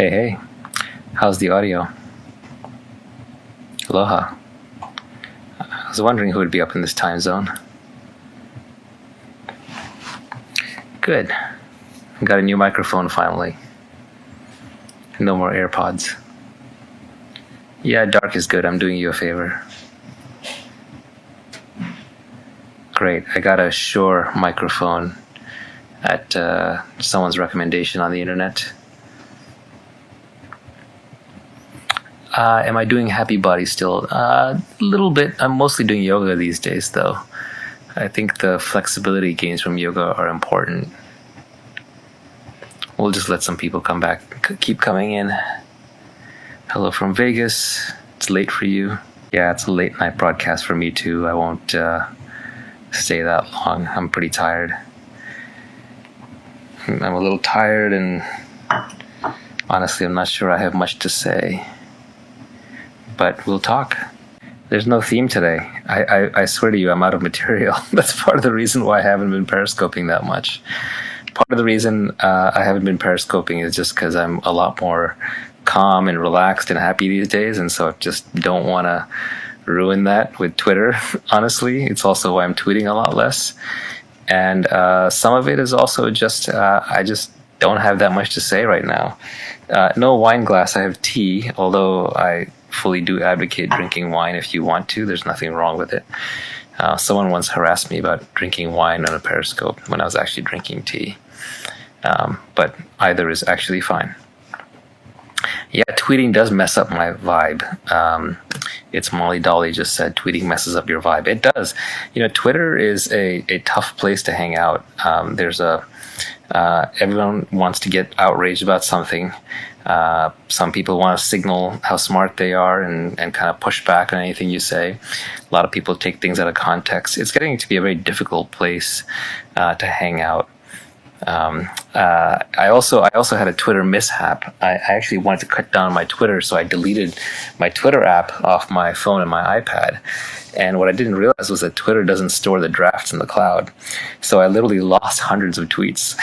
Hey, how's the audio? Aloha. I was wondering who would be up in this time zone. Good. Got a new microphone finally. No more AirPods. Yeah, dark is good. I'm doing you a favor. Great. I got a Shure microphone at someone's recommendation on the internet. Am I doing Happy Body still? A little bit. I'm mostly doing yoga these days, though. I think the flexibility gains from yoga are important. We'll just let some people come back, keep coming in. Hello from Vegas. It's late for you. Yeah, it's a late night broadcast for me too. I won't stay that long. I'm pretty tired. I'm a little tired, and honestly, I'm not sure I have much to say. But we'll talk. There's no theme today. I swear to you, I'm out of material. That's part of the reason why I haven't been periscoping that much. Part of the reason I haven't been periscoping is just because I'm a lot more calm and relaxed and happy these days, and so I just don't want to ruin that with Twitter, honestly. It's also why I'm tweeting a lot less. And some of it is also just, I just don't have that much to say right now. No wine glass, I have tea, although I fully do advocate drinking wine if you want to. There's nothing wrong with it. Someone once harassed me about drinking wine on a Periscope when I was actually drinking tea. But either is actually fine. Yeah, tweeting does mess up my vibe. It's Molly Dolly just said tweeting messes up your vibe. It does. You know, Twitter is a tough place to hang out. Everyone wants to get outraged about something. Some people want to signal how smart they are and kind of push back on anything you say. A lot of people take things out of context. It's getting to be a very difficult place to hang out. I also had a Twitter mishap. I actually wanted to cut down my Twitter, so I deleted my Twitter app off my phone and my iPad. And what I didn't realize was that Twitter doesn't store the drafts in the cloud. So I literally lost hundreds of tweets,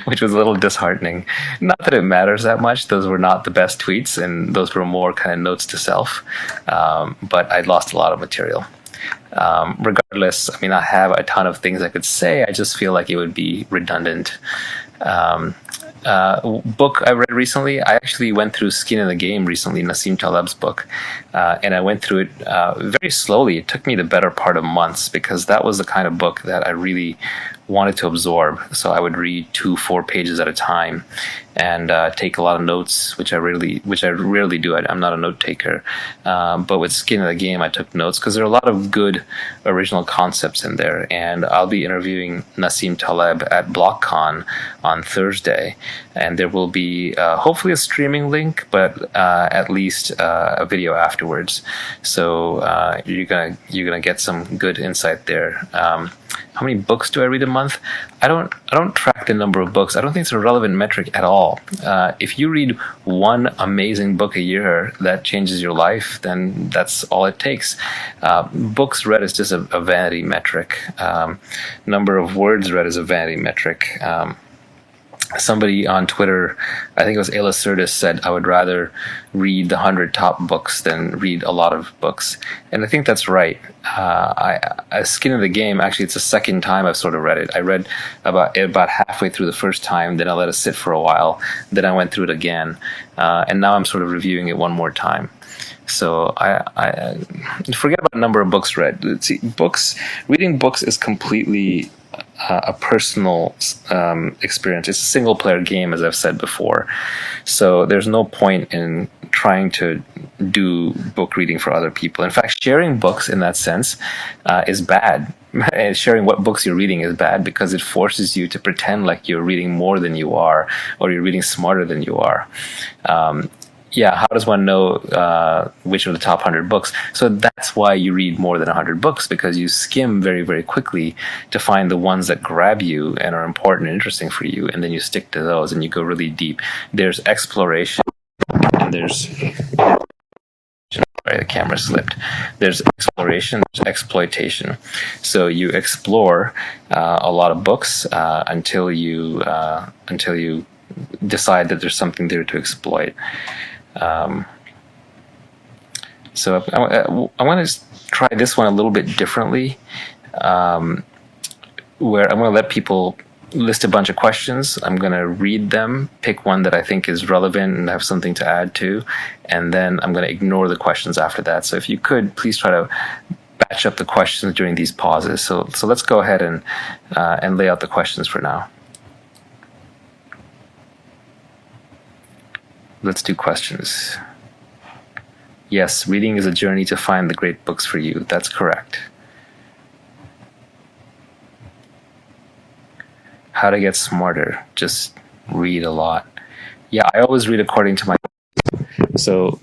which was a little disheartening. Not that it matters that much. Those were not the best tweets, and those were more kind of notes to self. But I lost a lot of material. Regardless, I mean, I have a ton of things I could say. I just feel like it would be redundant. Book I read recently, I actually went through Skin in the Game recently, Nassim Taleb's book, and I went through it very slowly. It took me the better part of months because that was the kind of book that I really wanted to absorb. So I would read 2-4 pages at a time and take a lot of notes, which I rarely do. I'm not a note taker, but with Skin in the Game, I took notes because there are a lot of good original concepts in there. And I'll be interviewing Nassim Taleb at BlockCon on Thursday, and there will be hopefully a streaming link, but at least a video afterwards. So you're gonna get some good insight there. How many books do I read a month? I don't track the number of books. I don't think it's a relevant metric at all. If you read one amazing book a year that changes your life, then that's all it takes. Books read is just a vanity metric. Number of words read is a vanity metric. Somebody on Twitter, I think it was Ayla Curtis, said, I would rather read the 100 top books than read a lot of books. And I think that's right. Skin in the Game, actually, it's the second time I've sort of read it. I read about halfway through the first time, then I let it sit for a while, then I went through it again, and now I'm sort of reviewing it one more time. So I forget about number of books read. See, reading books is completely a personal experience. It's a single player game, as I've said before. So there's no point in trying to do book reading for other people. In fact, sharing books in that sense is bad. And sharing what books you're reading is bad because it forces you to pretend like you're reading more than you are, or you're reading smarter than you are. How does one know which are the top 100 books? So that's why you read more than 100 books, because you skim very, very quickly to find the ones that grab you and are important and interesting for you, and then you stick to those and you go really deep. There's exploration, and there's... Sorry, the camera slipped. There's exploration, there's exploitation. So you explore a lot of books until you decide that there's something there to exploit. So I want to try this one a little bit differently, where I'm going to let people list a bunch of questions. I'm going to read them, pick one that I think is relevant and have something to add to, and then I'm going to ignore the questions after that. So if you could, please try to batch up the questions during these pauses. So let's go ahead and lay out the questions for now. Let's do questions. Yes, reading is a journey to find the great books for you. That's correct. How to get smarter? Just read a lot. Yeah, I always read according to my. So,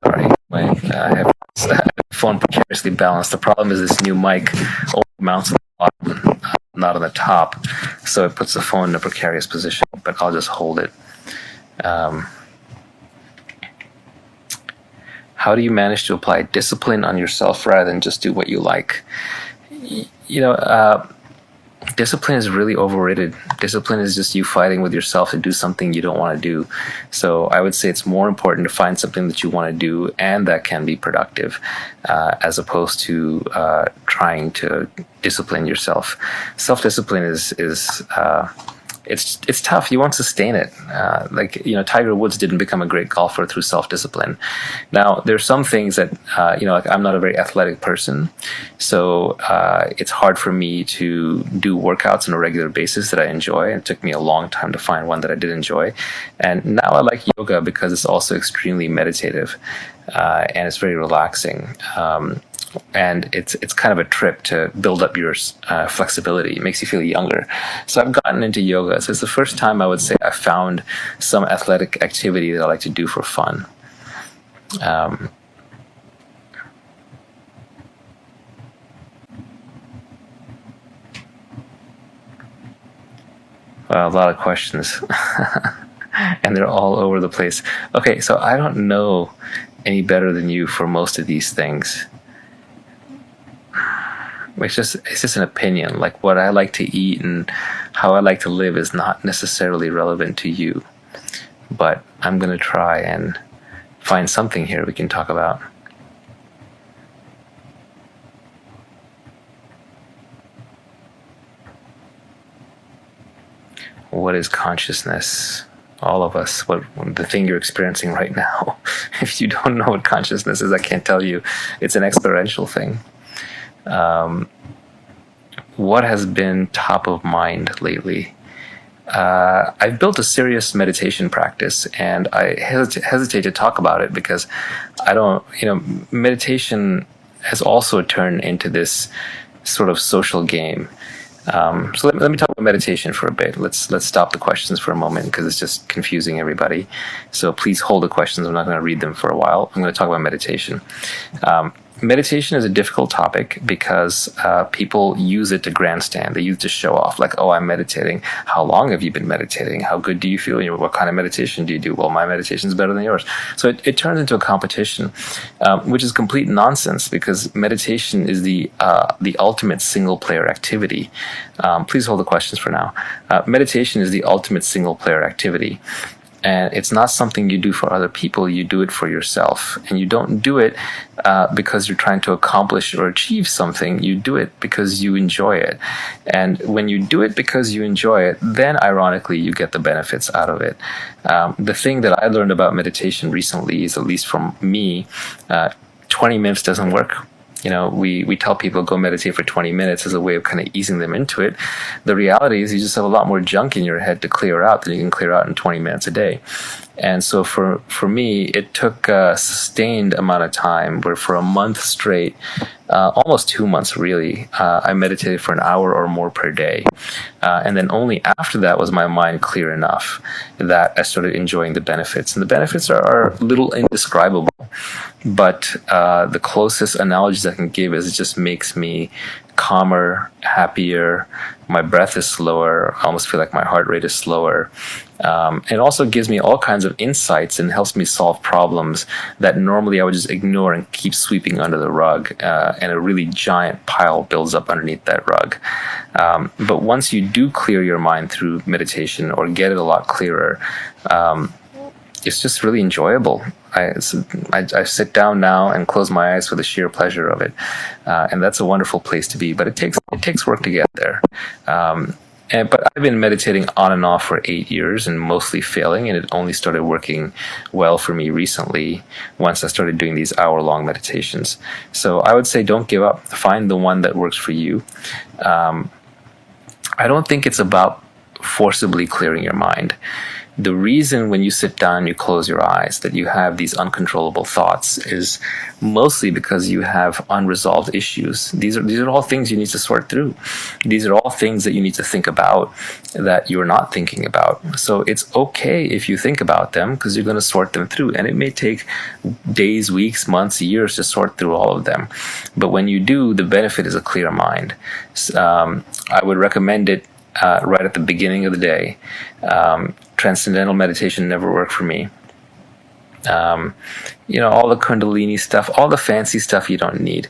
sorry, I have the phone precariously balanced. The problem is this new mic only mounts on the bottom, not on the top, so it puts the phone in a precarious position. But I'll just hold it. How do you manage to apply discipline on yourself rather than just do what you like? Discipline is really overrated. Discipline is just you fighting with yourself to do something you don't want to do. So I would say it's more important to find something that you want to do and that can be productive, as opposed to trying to discipline yourself. Self-discipline is it's tough. You won't sustain it. Tiger Woods didn't become a great golfer through self-discipline. Now, there's some things that, I'm not a very athletic person, so it's hard for me to do workouts on a regular basis that I enjoy. It took me a long time to find one that I did enjoy. And now I like yoga because it's also extremely meditative, and it's very relaxing. And it's kind of a trip to build up your flexibility. It makes you feel younger. So I've gotten into yoga. So it's the first time I would say I found some athletic activity that I like to do for fun. Well, a lot of questions. And they're all over the place. Okay, so I don't know any better than you for most of these things. It's just an opinion. Like what I like to eat and how I like to live is not necessarily relevant to you. But I'm going to try and find something here we can talk about. What is consciousness? All of us, what the thing you're experiencing right now. If you don't know what consciousness is, I can't tell you. It's an experiential thing. What has been top of mind lately? I've built a serious meditation practice, and I hesitate to talk about it because I don't, meditation has also turned into this sort of social game. So let me talk about meditation for a bit. Let's stop the questions for a moment because it's just confusing everybody. So please hold the questions. I'm not going to read them for a while. I'm going to talk about meditation. Meditation is a difficult topic because people use it to grandstand. They use it to show off, like, oh, I'm meditating. How long have you been meditating? How good do you feel? What kind of meditation do you do? Well, my meditation is better than yours. So it turns into a competition, which is complete nonsense because meditation is the ultimate single-player activity. Please hold the questions for now. Meditation is the ultimate single-player activity. And it's not something you do for other people, you do it for yourself. And you don't do it because you're trying to accomplish or achieve something, you do it because you enjoy it. And when you do it because you enjoy it, then ironically you get the benefits out of it. The thing that I learned about meditation recently is, at least from me, 20 minutes doesn't work. We tell people go meditate for 20 minutes as a way of kind of easing them into it. The reality is you just have a lot more junk in your head to clear out than you can clear out in 20 minutes a day. And so for me, it took a sustained amount of time where for a month straight, almost 2 months really, I meditated for an hour or more per day. And then only after that was my mind clear enough that I started enjoying the benefits. And the benefits are little indescribable. But the closest analogies I can give is it just makes me calmer, happier. My breath is slower. I almost feel like my heart rate is slower. It also gives me all kinds of insights and helps me solve problems that normally I would just ignore and keep sweeping under the rug, and a really giant pile builds up underneath that rug. But once you do clear your mind through meditation or get it a lot clearer, it's just really enjoyable. I sit down now and close my eyes for the sheer pleasure of it, and that's a wonderful place to be. But it takes work to get there. But I've been meditating on and off for 8 years and mostly failing, and it only started working well for me recently once I started doing these hour-long meditations. So I would say don't give up. Find the one that works for you. I don't think it's about forcibly clearing your mind. The reason when you sit down and you close your eyes that you have these uncontrollable thoughts is mostly because you have unresolved issues. These are all things you need to sort through. These are all things that you need to think about that you're not thinking about. So it's okay if you think about them because you're going to sort them through. And it may take days, weeks, months, years to sort through all of them. But when you do, the benefit is a clear mind. I would recommend it right at the beginning of the day. Transcendental meditation never worked for me. All the Kundalini stuff, all the fancy stuff you don't need.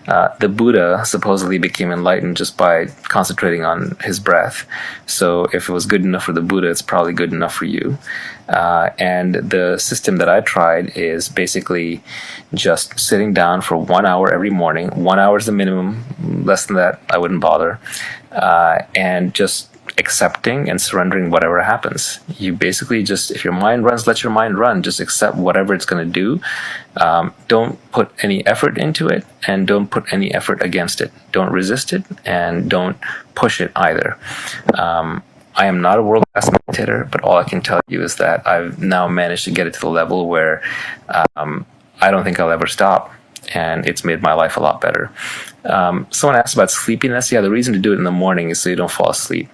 The Buddha supposedly became enlightened just by concentrating on his breath. So if it was good enough for the Buddha, it's probably good enough for you. And the system that I tried is basically just sitting down for 1 hour every morning. 1 hour is the minimum. Less than that, I wouldn't bother. And just accepting and surrendering whatever happens. You basically just, if your mind runs, let your mind run. Just accept whatever it's going to do. Don't put any effort into it, and don't put any effort against it. Don't resist it, and don't push it either. I am not a world-class meditator, but all I can tell you is that I've now managed to get it to the level where I don't think I'll ever stop, and it's made my life a lot better. Someone asked about sleepiness. Yeah, the reason to do it in the morning is so you don't fall asleep.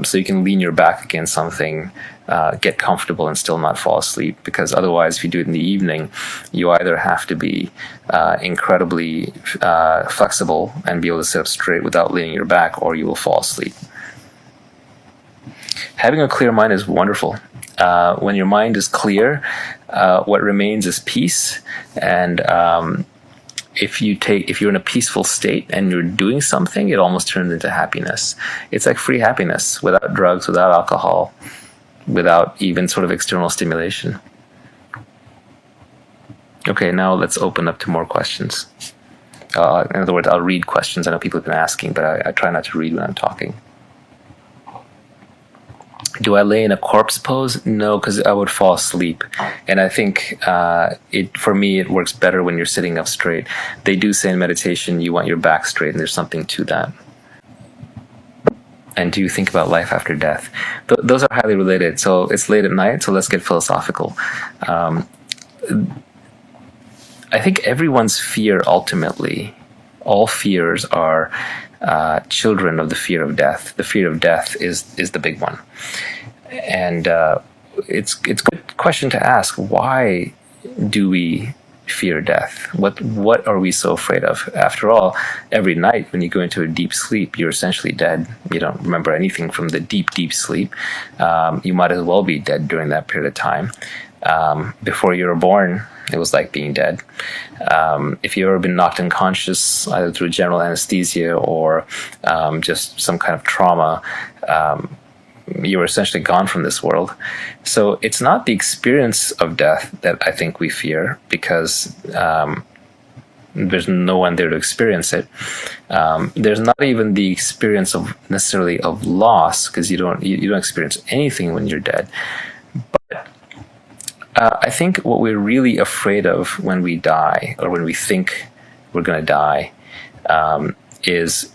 So you can lean your back against something, get comfortable and still not fall asleep. Because otherwise, if you do it in the evening, you either have to be incredibly flexible and be able to sit up straight without leaning your back, or you will fall asleep. Having a clear mind is wonderful. When your mind is clear, what remains is peace. And if you're in a peaceful state and you're doing something, it almost turns into happiness. It's like free happiness without drugs, without alcohol, without even sort of external stimulation. Okay, now let's open up to more questions. In other words, I'll read questions. I know people have been asking, but I try not to read when I'm talking. Do I lay in a corpse pose? No, because I would fall asleep. And I think for me, it works better when you're sitting up straight. They do say in meditation, you want your back straight, and there's something to that. And do you think about life after death? Those are highly related. So it's late at night, so let's get philosophical. I think everyone's fear ultimately, all fears are children of the fear of death. The fear of death is the big one. And it's a good question to ask. Why do we fear death? What are we so afraid of? After all, every night when you go into a deep sleep, you're essentially dead. You don't remember anything from the deep, deep sleep. You might as well be dead during that period of time. Before you were born, it was like being dead. If you've ever been knocked unconscious, either through general anesthesia or just some kind of trauma, you were essentially gone from this world. So it's not the experience of death that I think we fear, because there's no one there to experience it. There's not even the experience of necessarily of loss, because you don't experience anything when you're dead. But I think what we're really afraid of when we die, or when we think we're going to die, is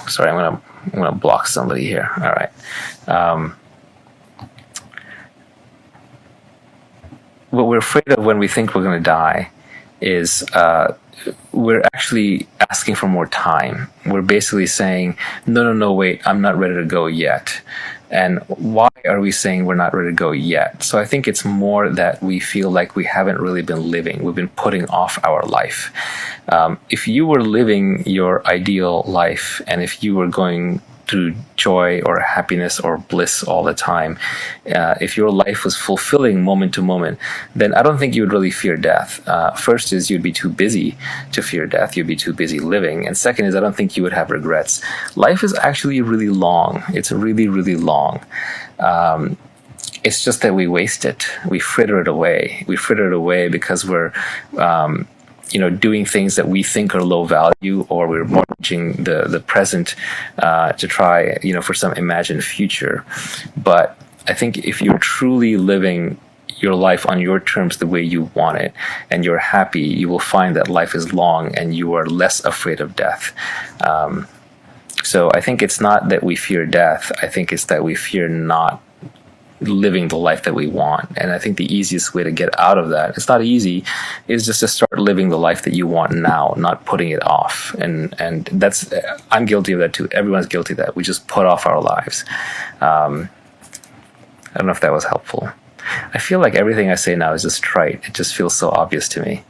sorry, I'm going to block somebody here. All right. What we're afraid of when we think we're going to die is we're actually asking for more time. We're basically saying, no, wait, I'm not ready to go yet. And why are we saying we're not ready to go yet? So I think it's more that we feel like we haven't really been living. We've been putting off our life. If you were living your ideal life, and if you were going through joy or happiness or bliss all the time, if your life was fulfilling moment to moment, then I don't think you would really fear death. First is you'd be too busy to fear death. You'd be too busy living. And second is I don't think you would have regrets. Life is actually really long. It's really, really long. It's just that we waste it. We fritter it away. We fritter it away because we're doing things that we think are low value, or we're mortgaging the present to try, for some imagined future. But I think if you're truly living your life on your terms the way you want it, and you're happy, you will find that life is long and you are less afraid of death. So I think it's not that we fear death. I think it's that we fear not living the life that we want. And I think the easiest way to get out of that, it's not easy, is just to start living the life that you want now, not putting it off. And that's, I'm guilty of that too. Everyone's guilty of that. We just put off our lives. I don't know if that was helpful. I feel like everything I say now is just trite. It just feels so obvious to me.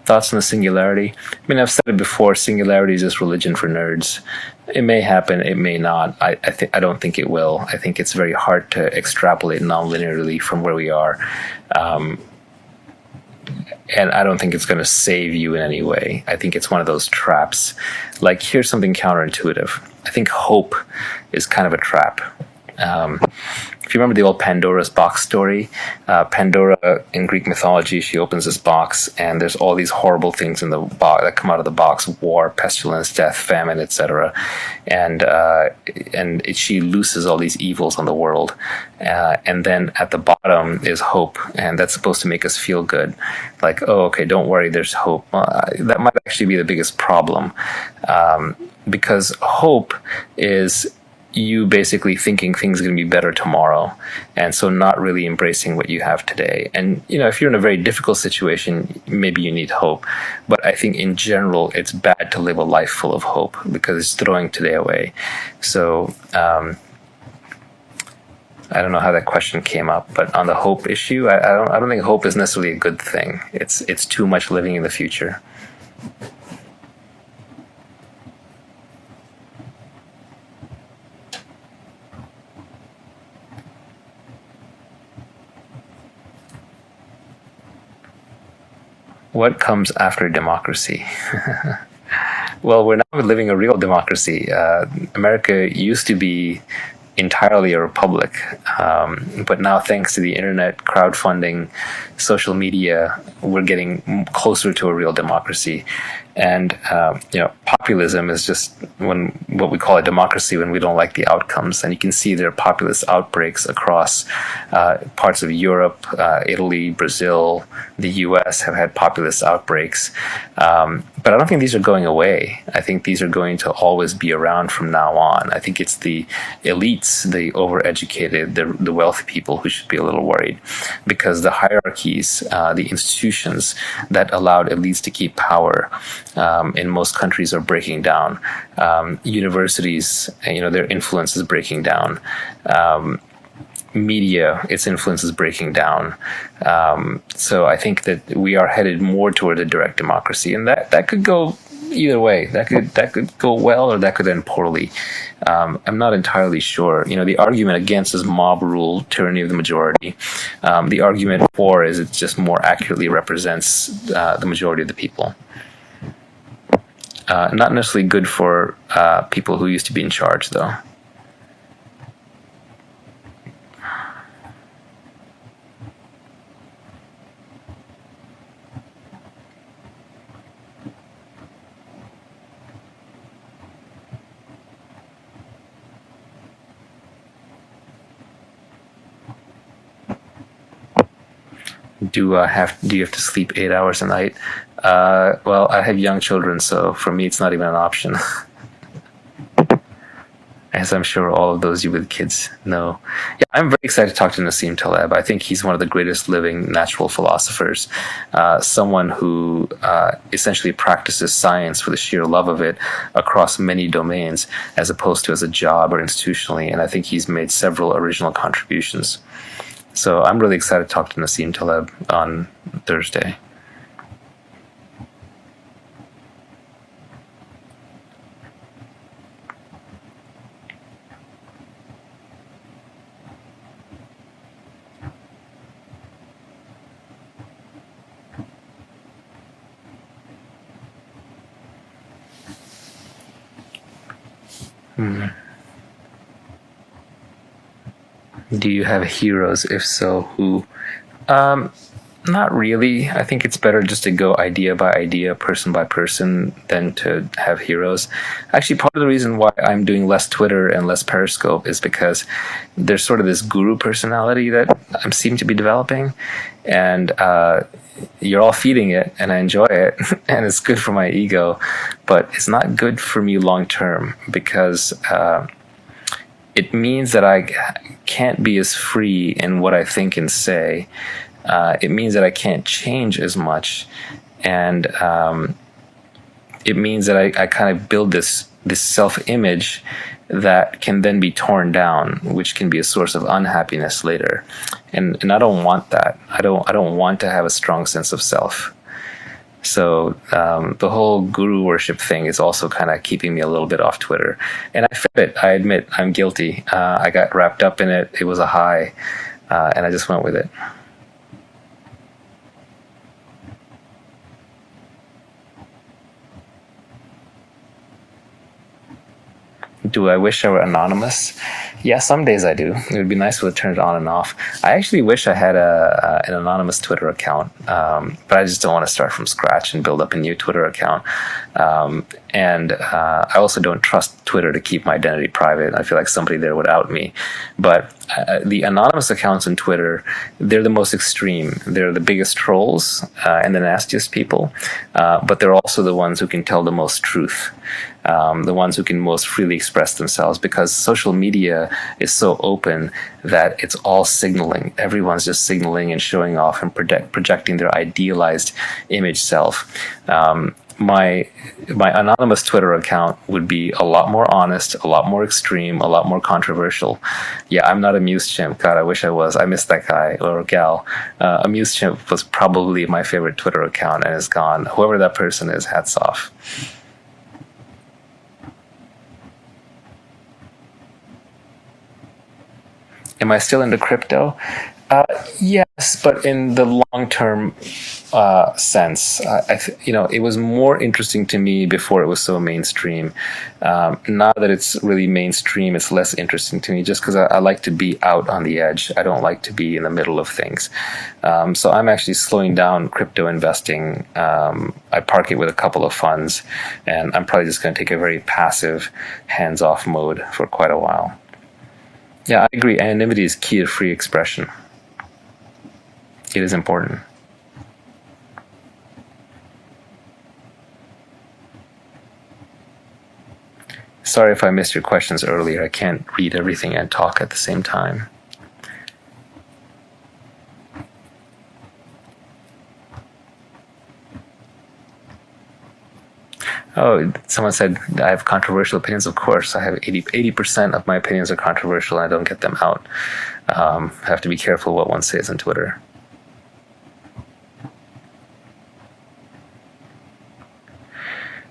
Thoughts on the singularity? I mean, I've said it before. Singularity is just religion for nerds. It may happen. It may not. I don't think it will. I think it's very hard to extrapolate non-linearly from where we are, and I don't think it's going to save you in any way. I think it's one of those traps. Like, here's something counterintuitive. I think hope is kind of a trap. If you remember the old Pandora's box story, Pandora in Greek mythology, she opens this box and there's all these horrible things in the box that come out of the box: war, pestilence, death, famine, etc. And she looses all these evils on the world. And then at the bottom is hope, and that's supposed to make us feel good. Like, oh, okay, don't worry, there's hope. That might actually be the biggest problem, because hope is you basically thinking things are going to be better tomorrow, and so not really embracing what you have today. And if you're in a very difficult situation, maybe you need hope, but I think in general it's bad to live a life full of hope because it's throwing today away. So I don't know how that question came up, but on the hope issue, I don't think hope is necessarily a good thing. It's too much living in the future. What comes after democracy? Well, we're now living a real democracy. America used to be entirely a republic, but now, thanks to the internet, crowdfunding, social media, we're getting closer to a real democracy. And populism is just what we call a democracy when we don't like the outcomes. And you can see there are populist outbreaks across parts of Europe, Italy, Brazil, the U.S. have had populist outbreaks. But I don't think these are going away. I think these are going to always be around from now on. I think it's the elites, the overeducated, the wealthy people who should be a little worried, because the hierarchies, the institutions that allowed elites to keep power in most countries are breaking down. Universities, their influence is breaking down. Media, its influence is breaking down. So I think that we are headed more toward a direct democracy, and that could go either way. That could go well, or that could end poorly. I'm not entirely sure. The argument against is mob rule, tyranny of the majority. The argument for is it just more accurately represents the majority of the people. Not necessarily good for people who used to be in charge, though. Do you have to sleep 8 hours a night? Well, I have young children, so for me, it's not even an option. as I'm sure all of those you with kids know. Yeah, I'm very excited to talk to Nassim Taleb. I think he's one of the greatest living natural philosophers, someone who essentially practices science for the sheer love of it across many domains, as opposed to as a job or institutionally. And I think he's made several original contributions. So I'm really excited to talk to Nassim Taleb on Thursday. Do you have heroes? If so, who? Not really. I think it's better just to go idea by idea, person by person, than to have heroes. Actually, part of the reason why I'm doing less Twitter and less Periscope is because there's sort of this guru personality that I seem to be developing, and you're all feeding it, and I enjoy it, and it's good for my ego, but it's not good for me long term because it means that I can't be as free in what I think and say. It means that I can't change as much, and it means that I kind of build this self-image that can then be torn down, which can be a source of unhappiness later. And I don't want that. I don't want to have a strong sense of self. So the whole guru worship thing is also kind of keeping me a little bit off Twitter. And I fed it. I admit I'm guilty. I got wrapped up in it. It was a high, and I just went with it. Do I wish I were anonymous? Yeah, some days I do. It would be nice to turn it on and off. I actually wish I had an anonymous Twitter account, but I just don't want to start from scratch and build up a new Twitter account. And I also don't trust Twitter to keep my identity private. I feel like somebody there would out me. But the anonymous accounts on Twitter, they're the most extreme. They're the biggest trolls and the nastiest people, but they're also the ones who can tell the most truth. The ones who can most freely express themselves, because social media is so open that it's all signaling. Everyone's just signaling and showing off and projecting their idealized image self. My anonymous Twitter account would be a lot more honest, a lot more extreme, a lot more controversial. Yeah, I'm not a Muse chimp. God, I wish I was. I miss that guy or gal. A Muse chimp was probably my favorite Twitter account and is gone. Whoever that person is, hats off. Am I still into crypto? Yes, but in the long-term sense, it was more interesting to me before it was so mainstream. Now that it's really mainstream, it's less interesting to me, just because I like to be out on the edge. I don't like to be in the middle of things. So I'm actually slowing down crypto investing. I park it with a couple of funds, and I'm probably just going to take a very passive, hands-off mode for quite a while. Yeah, I agree. Anonymity is key to free expression. It is important. Sorry if I missed your questions earlier. I can't read everything and talk at the same time. Oh, someone said I have controversial opinions. Of course, I have 80% of my opinions are controversial, and I don't get them out. I have to be careful what one says on Twitter.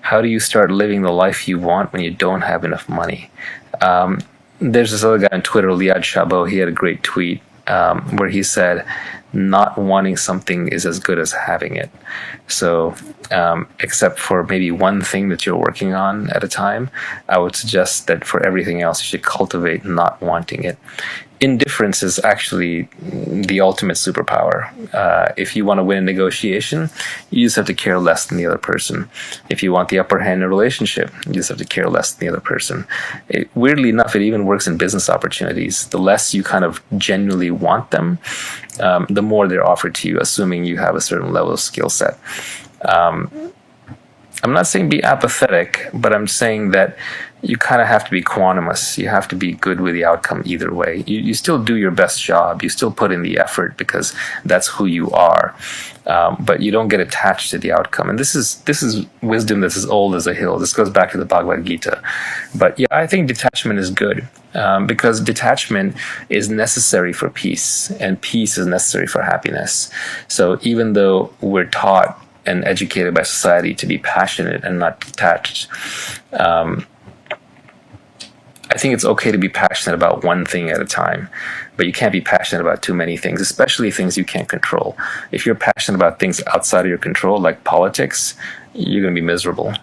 How do you start living the life you want when you don't have enough money? There's this other guy on Twitter, Liad Shabo. He had a great tweet where he said, not wanting something is as good as having it. So, except for maybe one thing that you're working on at a time, I would suggest that for everything else, you should cultivate not wanting it. Indifference is actually the ultimate superpower. If you want to win a negotiation, you just have to care less than the other person. If you want the upper hand in a relationship, you just have to care less than the other person. Weirdly enough, it even works in business opportunities. The less you kind of genuinely want them, the more they're offered to you, assuming you have a certain level of skill set. I'm not saying be apathetic, but I'm saying that you kind of have to be quantumous. You have to be good with the outcome either way. You still do your best job. You still put in the effort because that's who you are. But you don't get attached to the outcome. And this is wisdom that's as old as a hill. This goes back to the Bhagavad Gita. But yeah, I think detachment is good because detachment is necessary for peace, and peace is necessary for happiness. So even though we're taught and educated by society to be passionate and not detached, I think it's okay to be passionate about one thing at a time, but you can't be passionate about too many things, especially things you can't control. If you're passionate about things outside of your control, like politics, you're going to be miserable.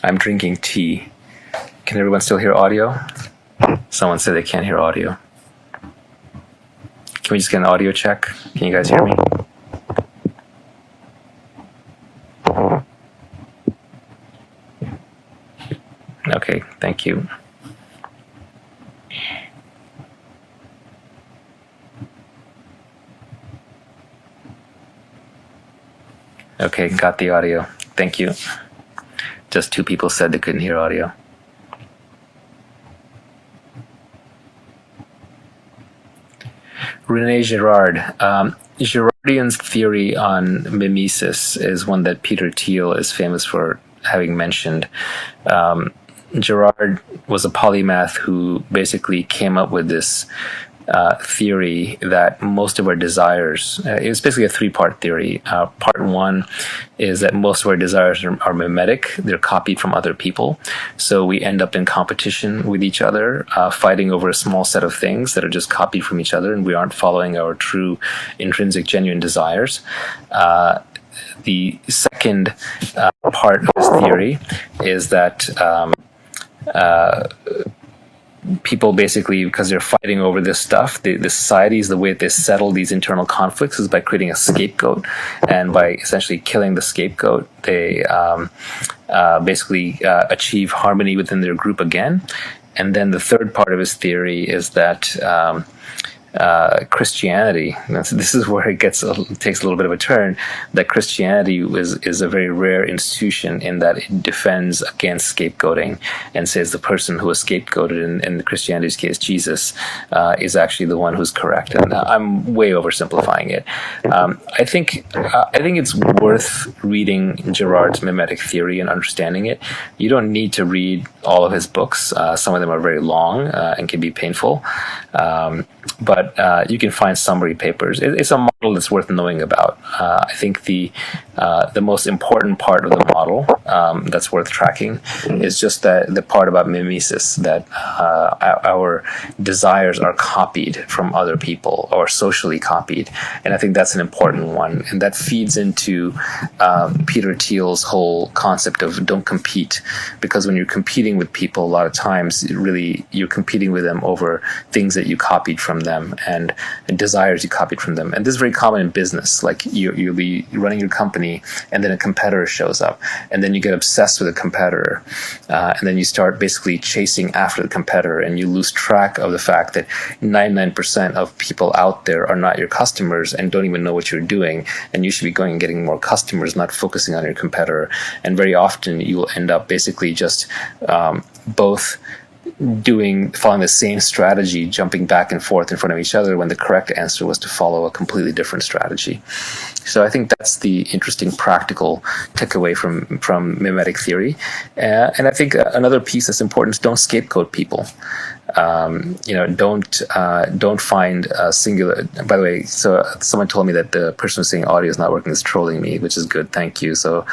I'm drinking tea. Can everyone still hear audio? Someone said they can't hear audio. Can we just get an audio check? Can you guys hear me? Okay, thank you. Okay, got the audio. Thank you. Just 2 people said they couldn't hear audio. René Girard. Gerardian's theory on mimesis is one that Peter Thiel is famous for having mentioned. Gerard was a polymath who basically came up with this theory that most of our desires, it was basically a 3-part theory. Part 1 is that most of our desires are mimetic. They're copied from other people. So we end up in competition with each other, fighting over a small set of things that are just copied from each other, and we aren't following our true, intrinsic, genuine desires. The second part of this theory is that people basically, because they're fighting over this stuff, the societies, the way that they settle these internal conflicts is by creating a scapegoat, and by essentially killing the scapegoat, they basically achieve harmony within their group again. And then the third part of his theory is that Christianity, this is where it takes a little bit of a turn, that Christianity is a very rare institution in that it defends against scapegoating and says the person who was scapegoated, in Christianity's case, Jesus, is actually the one who's correct. And I'm way oversimplifying it. I think it's worth reading Gerard's mimetic theory and understanding it. You don't need to read all of his books. Some of them are very long and can be painful. But you can find summary papers. It's a model that's worth knowing about. I think the most important part of the model that's worth tracking is just the part about mimesis, that our desires are copied from other people or socially copied. And I think that's an important one. And that feeds into Peter Thiel's whole concept of don't compete, because when you're competing with people, a lot of times really you're competing with them over things that you copied from them and desires you copied from them. And this is very common in business. Like you'll be running your company and then a competitor shows up, and then you get obsessed with a competitor, and then you start basically chasing after the competitor, and you lose track of the fact that 99% of people out there are not your customers and don't even know what you're doing, and you should be going and getting more customers, not focusing on your competitor. And very often you will end up basically just both following the same strategy, jumping back and forth in front of each other, when the correct answer was to follow a completely different strategy. So I think that's the interesting practical takeaway from mimetic theory. And I think another piece that's important is don't scapegoat people. Don't find a singular. By the way, so someone told me that the person who's saying audio is not working is trolling me, which is good. Thank you. So